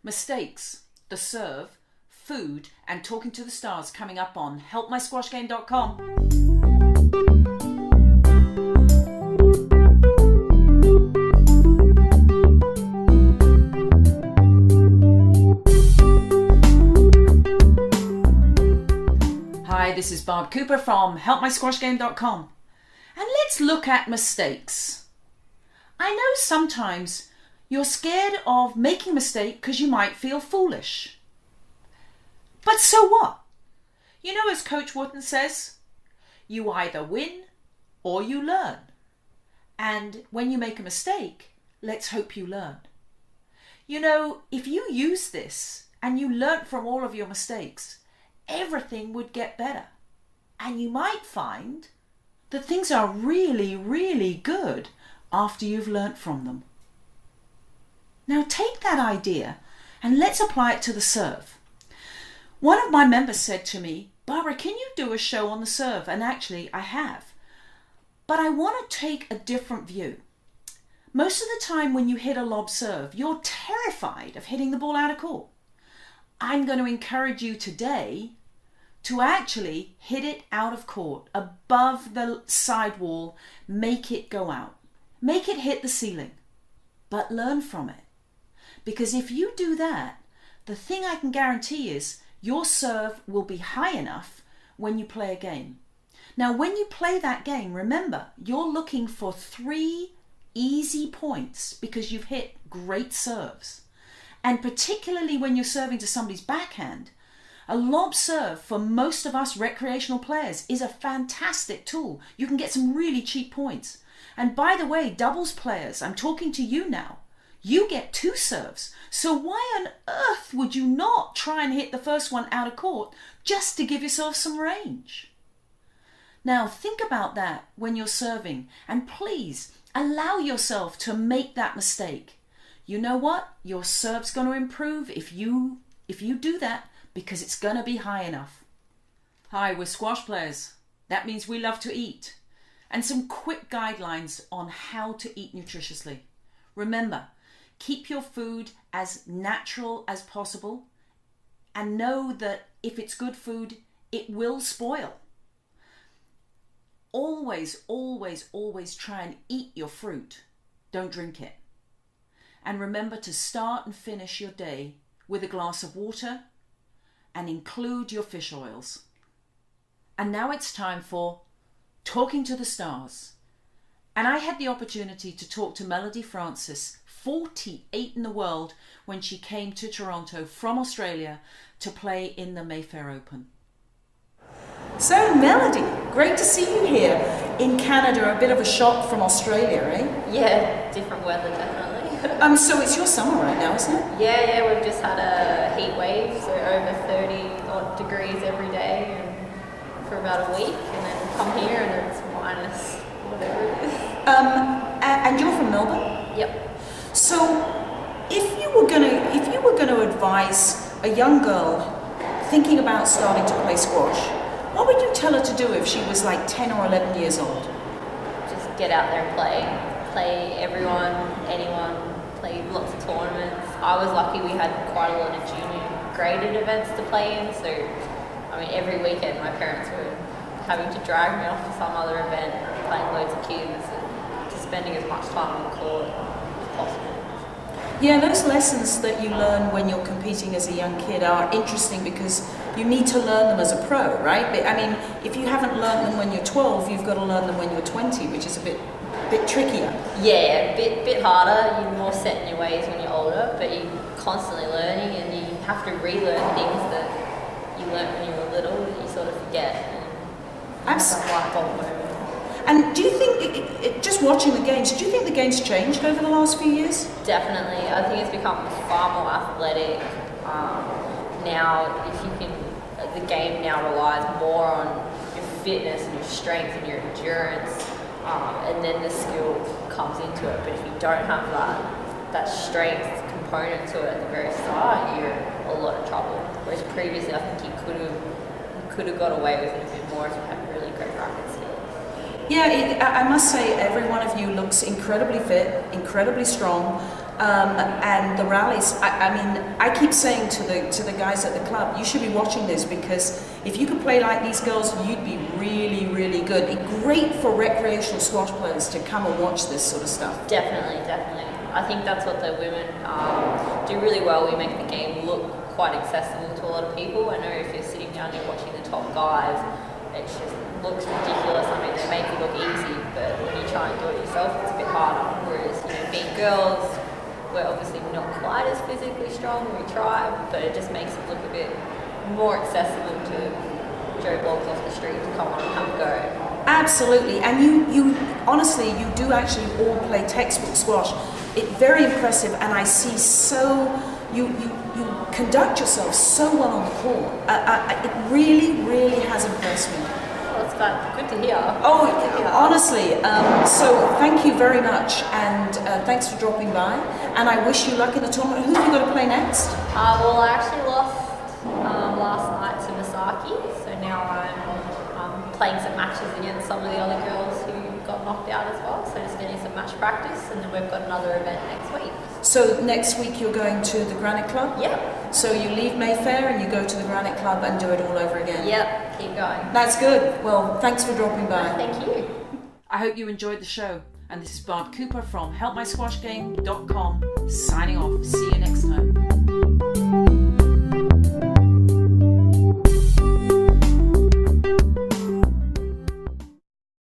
mistakes, the serve, food, and talking to the stars coming up on helpmysquashgame.com. Hi, this is Barb Cooper from helpmysquashgame.com. And let's look at mistakes. I know sometimes you're scared of making a mistake because you might feel foolish. But so what? You know, as Coach Wooten says, you either win or you learn. And when you make a mistake, let's hope you learn. You know, if you use this and you learn from all of your mistakes, everything would get better. And you might find that things are really, really good after you've learnt from them. Now take that idea and let's apply it to the serve. One of my members said to me, Barbara, can you do a show on the serve? And actually I have. But I want to take a different view. Most of the time when you hit a lob serve, you're terrified of hitting the ball out of court. I'm going to encourage you today to actually hit it out of court, above the sidewall, make it go out. Make it hit the ceiling, but learn from it. Because if you do that, the thing I can guarantee is your serve will be high enough when you play a game. Now, when you play that game, remember, you're looking for 3 easy points because you've hit great serves. And particularly when you're serving to somebody's backhand, a lob serve for most of us recreational players is a fantastic tool. You can get some really cheap points. And by the way, doubles players, I'm talking to you now, you get 2 serves. So why on earth would you not try and hit the first one out of court just to give yourself some range? Now think about that when you're serving, and please allow yourself to make that mistake. You know what? Your serve's going to improve if you do that, because it's going to be high enough. Hi, we're squash players. That means we love to eat. And some quick guidelines on how to eat nutritiously. Remember, keep your food as natural as possible, and know that if it's good food, it will spoil. Always, always, always try and eat your fruit. Don't drink it. And remember to start and finish your day with a glass of water and include your fish oils. And now it's time for Talking to the Stars. And I had the opportunity to talk to Melody Francis, 48 in the world, when she came to Toronto from Australia to play in the Mayfair Open. So Melody, great to see you here in Canada. A bit of a shock from Australia, eh? Yeah, different weather definitely. So it's your summer right now, isn't it? Yeah, we've just had a heat wave, so over 30 odd degrees every day and for about a week, and then come here and it's minus whatever it is. And you're from Melbourne? Yep. So if you were gonna advise a young girl thinking about starting to play squash, what would you tell her to do if she was like 10 or 11 years old? Just get out there and play. Play everyone, anyone, play lots of tournaments. I was lucky we had quite a lot of junior graded events to play in, so I mean every weekend my parents were having to drag me off to some other event, playing loads of cubes and just spending as much time on the court as possible. Yeah, those lessons that you learn when you're competing as a young kid are interesting because you need to learn them as a pro, right? But, I mean, if you haven't learned them when you're 12, you've got to learn them when you're 20, which is a bit trickier. Yeah, a bit harder. You're more set in your ways when you're older, but you're constantly learning and you have to relearn things that you learned when you were little that you sort of forget. Absolutely. And do you think, just watching the games, do you think the game's changed over the last few years? Definitely. I think it's become far more athletic. Now, the game now relies more on your fitness and your strength and your endurance, and then the skill comes into it. But if you don't have that strength component to it at the very start, you're in a lot of trouble. Whereas previously, I think you could have got away with it a bit more if you had really great racket skills. Yeah, I must say every one of you looks incredibly fit, incredibly strong. and the rallies. I mean, I keep saying to the guys at the club, you should be watching this, because if you could play like these girls, you'd be really, really good. It's great for recreational squash players to come and watch this sort of stuff. Definitely. I think that's what the women do really well. We make the game look quite accessible to a lot of people. I know if you're sitting down here watching the top guys, it just looks ridiculous. I mean, they make it look easy, but when you try and do it yourself, it's a bit harder. Whereas, being girls, we're obviously not quite as physically strong. We try, but it just makes it look a bit more accessible to Joe Blogs off the street to come on and have a go. Absolutely, and you honestly, you do actually all play textbook squash. It's very impressive, and I see you conduct yourself so well on the court. It really, really has impressed me. Well, it's good to hear. Oh, honestly, so thank you very much, and thanks for dropping by, and I wish you luck in the tournament. Who have you got to play next? Well, I actually lost last night to Misaki, so now I'm playing some matches against some of the other girls who got knocked out as well, so just getting some match practice, and then we've got another event next week. So next week you're going to the Granite Club? Yep. So you leave Mayfair and you go to the Granite Club and do it all over again? Yep, keep going. That's good. Well, thanks for dropping by. Thank you. I hope you enjoyed the show. And this is Barb Cooper from helpmysquashgame.com.